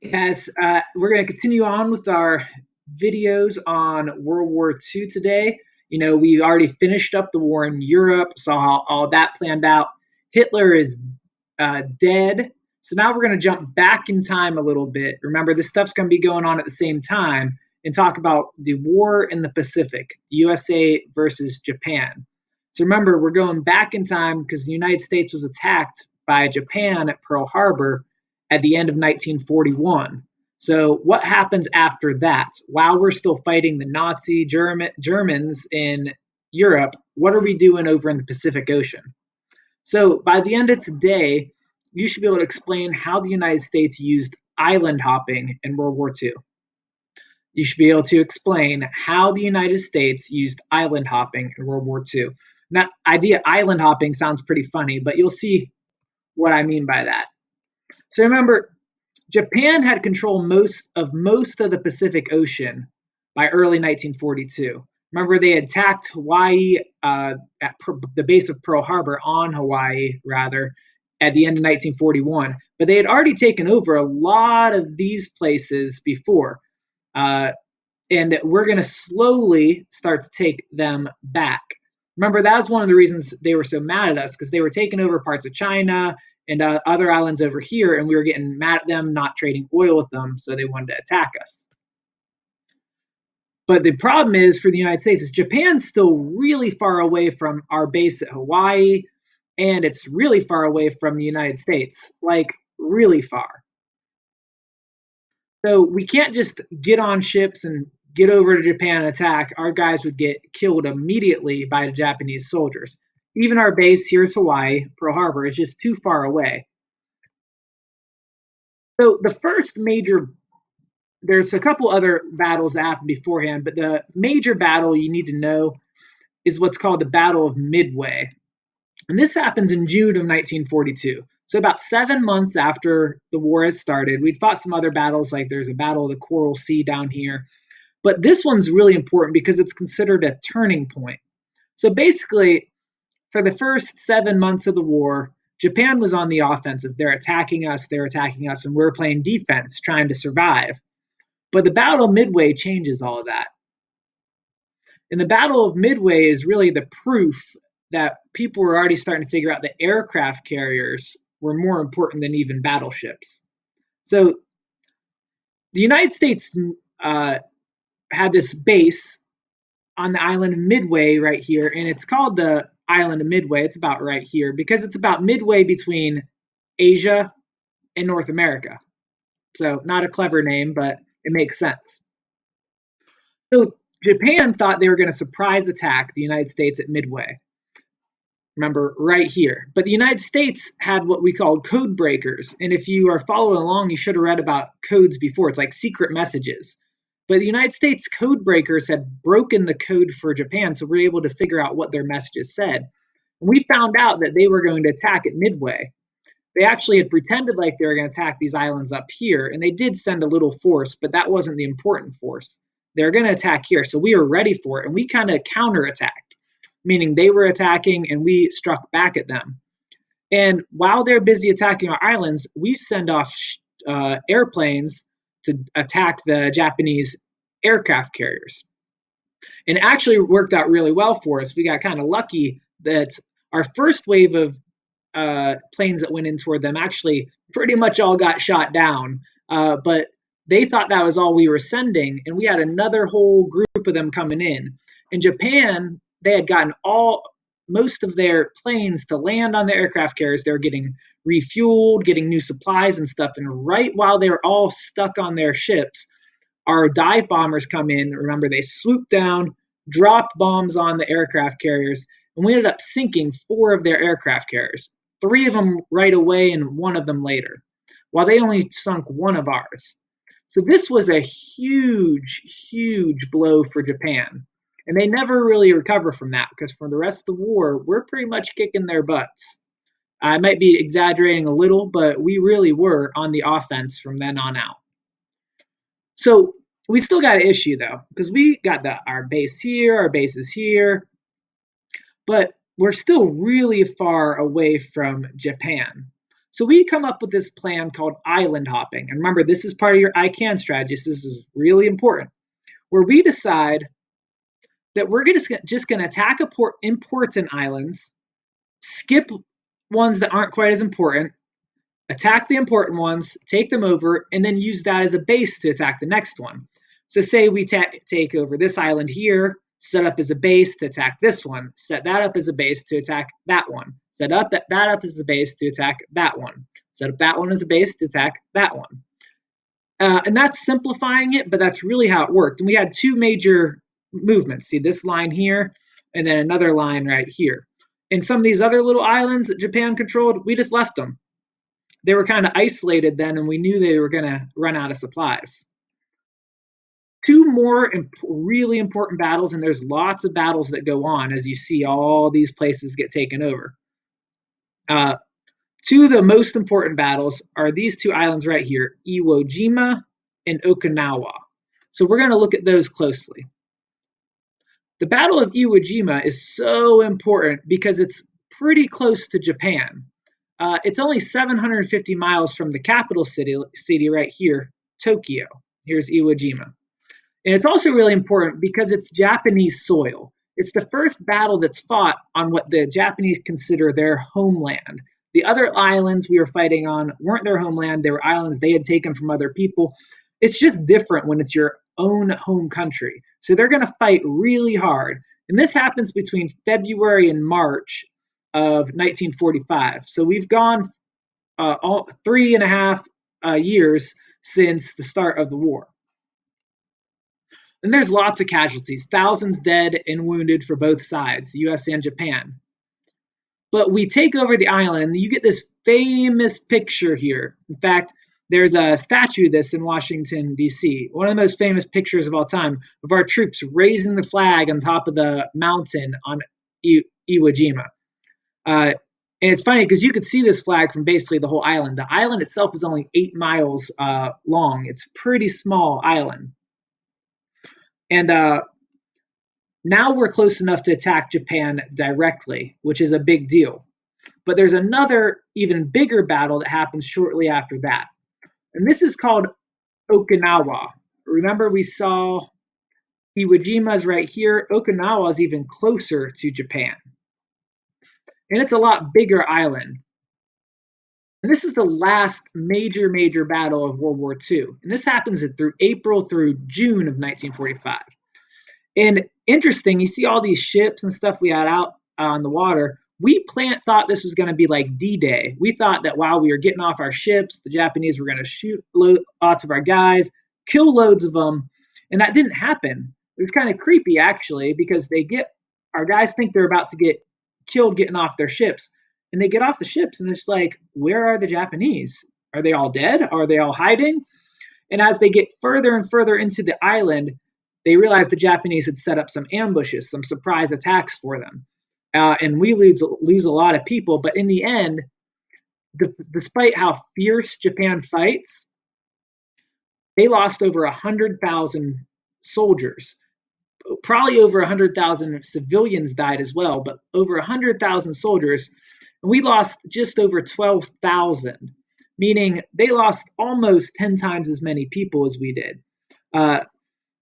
Yes, we're going to continue on with our videos on World War II today. We already finished up the war in Europe, saw how all that planned out. Hitler is dead. So now we're going to jump back in time a little bit. Remember, this stuff's going to be going on at the same time and talk about the war in the Pacific, the USA versus Japan. So remember, we're going back in time because the United States was attacked by Japan at Pearl Harbor at the end of 1941. So what happens after that? While we're still fighting the Nazi Germans in Europe, what are we doing over in the Pacific Ocean? So by the end of today, you should be able to explain how the United States used island hopping in World War II. You should be able to explain how the United States used island hopping in World War II. That idea island hopping sounds pretty funny, but you'll see what I mean by that. So remember, Japan had control most of the Pacific Ocean by early 1942. Remember, they attacked Hawaii at the base of Pearl Harbor on Hawaii, rather, at the end of 1941. But they had already taken over a lot of these places before. Uh, and we're going to slowly start to take them back. Remember, that was one of the reasons they were so mad at us, because they were taking over parts of China and other islands over here, and we were getting mad at them, not trading oil with them, so they wanted to attack us. But the problem is for the United States is Japan's still really far away from our base at Hawaii, and it's really far away from the United States, like really far. So we can't just get on ships and get over to Japan and attack. Our guys would get killed immediately by the Japanese soldiers. Even our base here at Hawaii, Pearl Harbor, is just too far away. So the first major, there's a couple other battles that happened beforehand, but the major battle you need to know is what's called the Battle of Midway. And this happens in June of 1942. So about 7 months after the war has started. We'd fought some other battles, like there's a battle of the Coral Sea down here. But this one's really important because it's considered a turning point. So basically, for the first 7 months of the war, Japan was on the offensive. They're attacking us, and we're playing defense, trying to survive. But the Battle of Midway changes all of that. And the Battle of Midway is really the proof that people were already starting to figure out that aircraft carriers were more important than even battleships. So the United States had this base on the island of Midway right here, and it's called the island of Midway. It's about right here because it's about midway between Asia and North America. So not a clever name, but it makes sense. So Japan thought they were going to surprise attack the United States at Midway. Remember, right here. But the United States had what we call code breakers. And if you are following along, you should have read about codes before. It's like secret messages. But the United States code breakers had broken the code for Japan, so we're able to figure out what their messages said. And we found out that they were going to attack at Midway. They actually had pretended like they were going to attack these islands up here, and they did send a little force, but that wasn't the important force. They were going to attack here, so we were ready for it, and we kind of counterattacked, meaning they were attacking and we struck back at them. And while they're busy attacking our islands, we send off airplanes to attack the Japanese aircraft carriers. And it actually worked out really well for us. We got kind of lucky that our first wave of planes that went in toward them actually pretty much all got shot down. But they thought that was all we were sending, and we had another whole group of them coming in. In Japan, they had gotten most of their planes to land on their aircraft carriers. They were getting refueled, getting new supplies and stuff. And right while they were all stuck on their ships, our dive bombers come in. Remember, they swooped down, dropped bombs on the aircraft carriers, and we ended up sinking 4 of their aircraft carriers. 3 of them right away and 1 of them later, while they only sunk 1 of ours. So this was a huge, huge blow for Japan. And they never really recover from that because for the rest of the war, we're pretty much kicking their butts. I might be exaggerating a little, but we really were on the offense from then on out. So we still got an issue though, because we got our base here, our base is here, but we're still really far away from Japan. So we come up with this plan called island hopping. And remember, this is part of your I can strategy. So this is really important, where we decide that we're just going to attack imports and islands, skip ones that aren't quite as important, attack the important ones, take them over, and then use that as a base to attack the next one. So say we take over this island here, set up as a base to attack this one, set that up as a base to attack that one, set up that up as a base to attack that one, set up that one as a base to attack that one. And that's simplifying it, but that's really how it worked. And we had two major movements. See this line here, and then another line right here. And some of these other little islands that Japan controlled, we just left them. They were kind of isolated then, and we knew they were going to run out of supplies. Two more really important battles, and there's lots of battles that go on as you see all these places get taken over. Two of the most important battles are these two islands right here, Iwo Jima and Okinawa. So we're going to look at those closely. The Battle of Iwo Jima is so important because it's pretty close to Japan. It's only 750 miles from the capital city right here, Tokyo. Here's Iwo Jima. And it's also really important because it's Japanese soil. It's the first battle that's fought on what the Japanese consider their homeland. The other islands we were fighting on weren't their homeland. They were islands they had taken from other people. It's just different when it's your own home country. So they're going to fight really hard. And this happens between February and March of 1945. So we've gone all 3.5 years since the start of the war. And there's lots of casualties, thousands dead and wounded for both sides, the US and Japan. But we take over the island, and you get this famous picture here. In fact, there's a statue of this in Washington, D.C., one of the most famous pictures of all time, of our troops raising the flag on top of the mountain on Iwo Jima. And it's funny because you could see this flag from basically the whole island. The island itself is only 8 miles long. It's a pretty small island. And now we're close enough to attack Japan directly, which is a big deal. But there's another even bigger battle that happens shortly after that. And this is called Okinawa. Remember, we saw Iwo Jima is right here. Okinawa is even closer to Japan. And it's a lot bigger island. And this is the last major battle of World War II. And this happens through April through June of 1945. And interesting, you see all these ships and stuff we had out on the water. We thought this was going to be like D-Day. We thought that while we were getting off our ships, the Japanese were going to shoot lots of our guys, kill loads of them. And that didn't happen. It was kind of creepy, actually, because our guys think they're about to get killed getting off their ships. And they get off the ships, and it's like, where are the Japanese? Are they all dead? Are they all hiding? And as they get further and further into the island, they realize the Japanese had set up some ambushes, some surprise attacks for them. And we lose a lot of people. But in the end, despite how fierce Japan fights, they lost over 100,000 soldiers. Probably over 100,000 civilians died as well, but over 100,000 soldiers. And we lost just over 12,000, meaning they lost almost 10 times as many people as we did.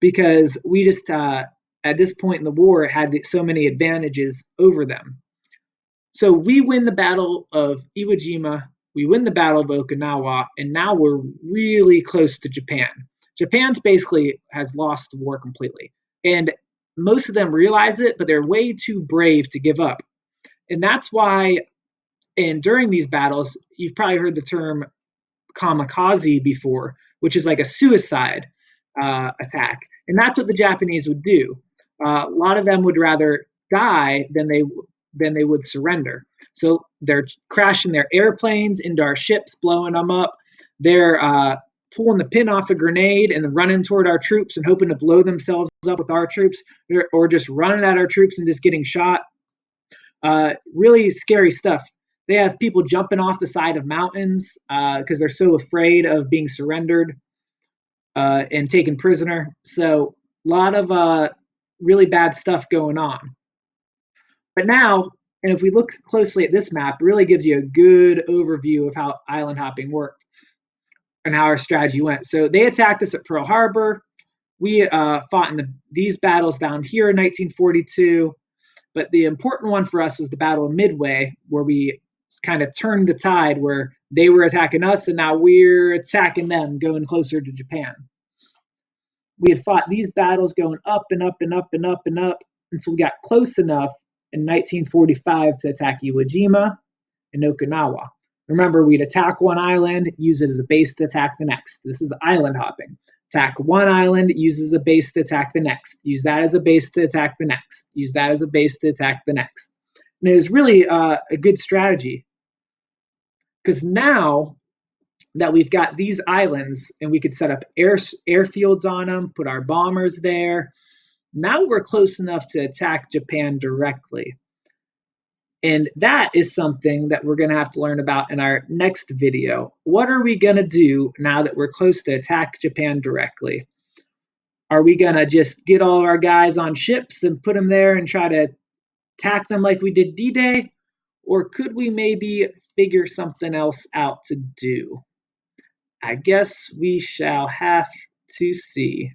Because we just, at this point in the war, had so many advantages over them. So we win the Battle of Iwo Jima, we win the Battle of Okinawa, and now we're really close to Japan. Japan's basically has lost the war completely. And most of them realize it, but they're way too brave to give up. And that's why, and during these battles, you've probably heard the term kamikaze before, which is like a suicide attack. And that's what the Japanese would do. A lot of them would rather die than they would surrender. So they're crashing their airplanes into our ships, blowing them up. They're pulling the pin off a grenade and then running toward our troops and hoping to blow themselves up with our troops, or just running at our troops and just getting shot. Really scary stuff. They have people jumping off the side of mountains because they're so afraid of being surrendered and taken prisoner. So a lot of really bad stuff going on. But now And if we look closely at this map, it really gives you a good overview of how island hopping worked and how our strategy went. So they attacked us at Pearl Harbor. We fought in these battles down here in 1942. But the important one for us was the Battle of Midway, where we kind of turned the tide, where they were attacking us and now we're attacking them, going closer to Japan. We had fought these battles going up and up and up and up and up until we got close enough in 1945 to attack Iwo Jima and Okinawa. Remember, we'd attack one island, use it as a base to attack the next. This is island hopping. Attack one island, use as a base to attack the next. Use that as a base to attack the next. Use that as a base to attack the next. And it was really a good strategy, because now that we've got these islands and we could set up airfields on them, put our bombers there, now we're close enough to attack Japan directly. And that is something that we're going to have to learn about in our next video. What are we going to do now that we're close to attack Japan directly? Are we going to just get all our guys on ships and put them there and try to attack them like we did D-Day? Or could we maybe figure something else out to do? I guess we shall have to see.